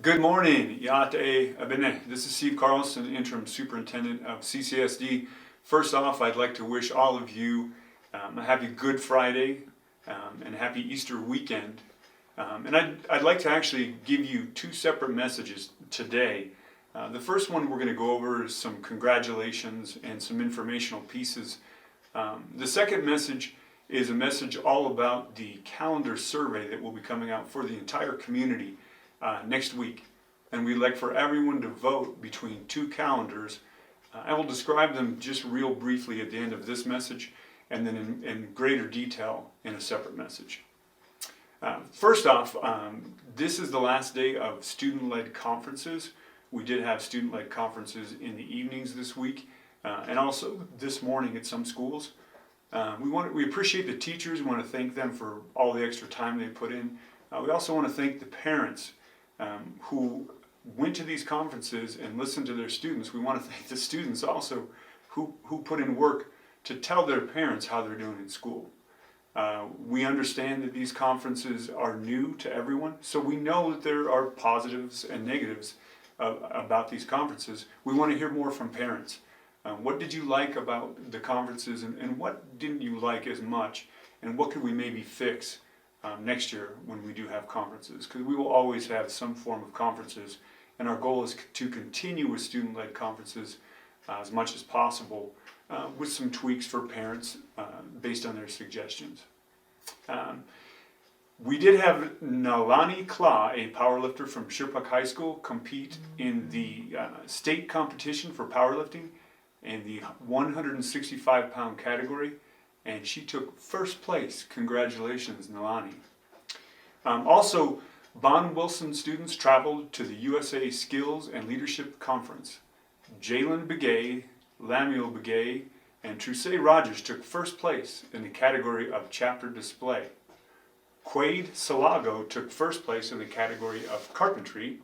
Good morning, Yate Abene. This is Steve Carlson, Interim Superintendent of CCSD. First off, I'd like to wish all of you a happy Good Friday and a happy Easter weekend. And I'd like to actually give you two separate messages today. The first one we're going to go over is some congratulations and some informational pieces. The second message is a message all about the calendar survey that will be coming out for the entire community next week, and we'd like for everyone to vote between two calendars. I will describe them just real briefly at the end of this message, and then in greater detail in a separate message. First off, this is the last day of student-led conferences. We did have student-led conferences in the evenings this week, and also this morning at some schools. We appreciate the teachers. We want to thank them for all the extra time they put in. We also want to thank the parents who went to these conferences and listened to their students. We want to thank the students also who put in work to tell their parents how they're doing in school. We understand that these conferences are new to everyone, so we know that there are positives and negatives about these conferences. We want to hear more from parents. What did you like about the conferences, and what didn't you like as much, and what could we maybe fix next year when we do have conferences? Because we will always have some form of conferences, and our goal is to continue with student-led conferences as much as possible with some tweaks for parents based on their suggestions. We did have Nalani Kla, a powerlifter from Shiprock High School, compete in the state competition for powerlifting in the 165-pound category, and she took first place. Congratulations, Nalani. Also, Bon Wilson students traveled to the USA Skills and Leadership Conference. Jalen Begay, Lamuel Begay, and Trussay Rogers took first place in the category of chapter display. Quaid Salago took first place in the category of carpentry.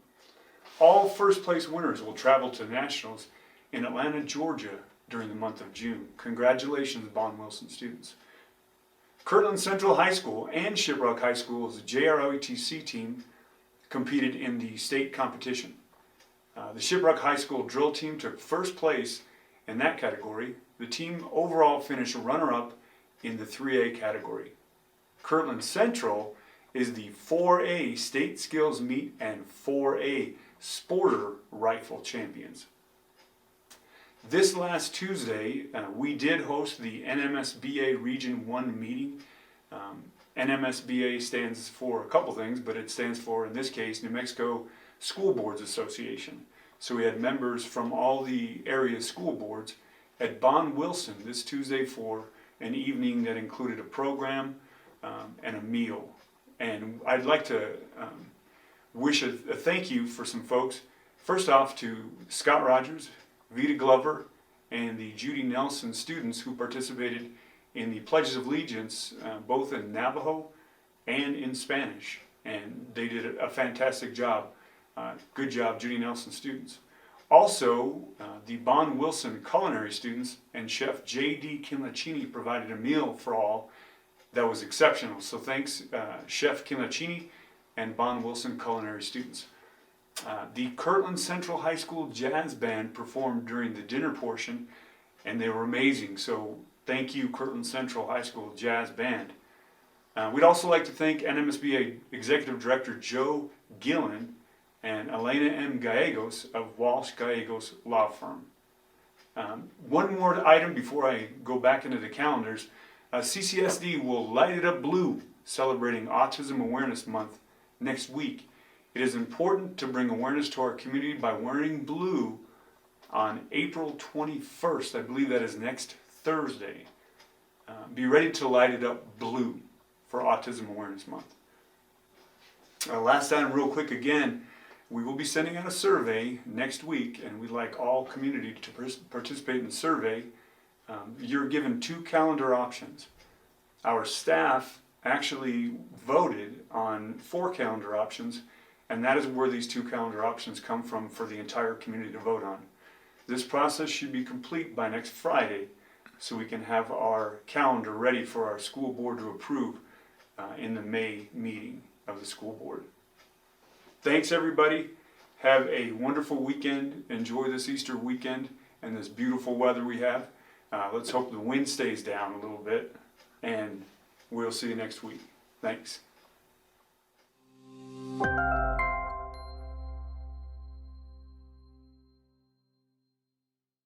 All first place winners will travel to nationals in Atlanta, Georgia during the month of June. Congratulations, Bon Wilson students. Kirtland Central High School and Shiprock High School's JROTC team competed in the state competition. The Shiprock High School drill team took first place in that category. The team overall finished runner-up in the 3A category. Kirtland Central is the 4A State Skills Meet and 4A Sporter Rifle champions. This last Tuesday, we did host the NMSBA Region I meeting. NMSBA stands for a couple things, but it stands for, in this case, New Mexico School Boards Association. So we had members from all the area school boards at Bon Wilson this Tuesday for an evening that included a program and a meal. And I'd like to wish a thank you for some folks. First off to Scott Rogers, Vita Glover, and the Judy Nelson students who participated in the Pledges of Allegiance, both in Navajo and in Spanish. And they did a fantastic job. Good job, Judy Nelson students. Also, the Bon Wilson culinary students and Chef J.D. Kinlachini provided a meal for all that was exceptional. So thanks, Chef Kinlachini and Bon Wilson culinary students. The Kirtland Central High School Jazz Band performed during the dinner portion, and they were amazing. So thank you, Kirtland Central High School Jazz Band. We'd also like to thank NMSBA Executive Director Joe Gillen and Elena M. Gallegos of Walsh Gallegos Law Firm. One more item before I go back into the calendars. CCSD will light it up blue, celebrating Autism Awareness Month next week. It is important to bring awareness to our community by wearing blue on April 21st. I believe that is next Thursday. Be ready to light it up blue for Autism Awareness Month. Last time, real quick again, we will be sending out a survey next week, and we'd like all community to participate in the survey. You're given two calendar options. Our staff actually voted on 4 calendar options, and that is where these 2 calendar options come from for the entire community to vote on. This process should be complete by next Friday, so we can have our calendar ready for our school board to approve in the May meeting of the school board. Thanks everybody. Have a wonderful weekend. Enjoy this Easter weekend and this beautiful weather we have. Let's hope the wind stays down a little bit, and we'll see you next week. Thanks.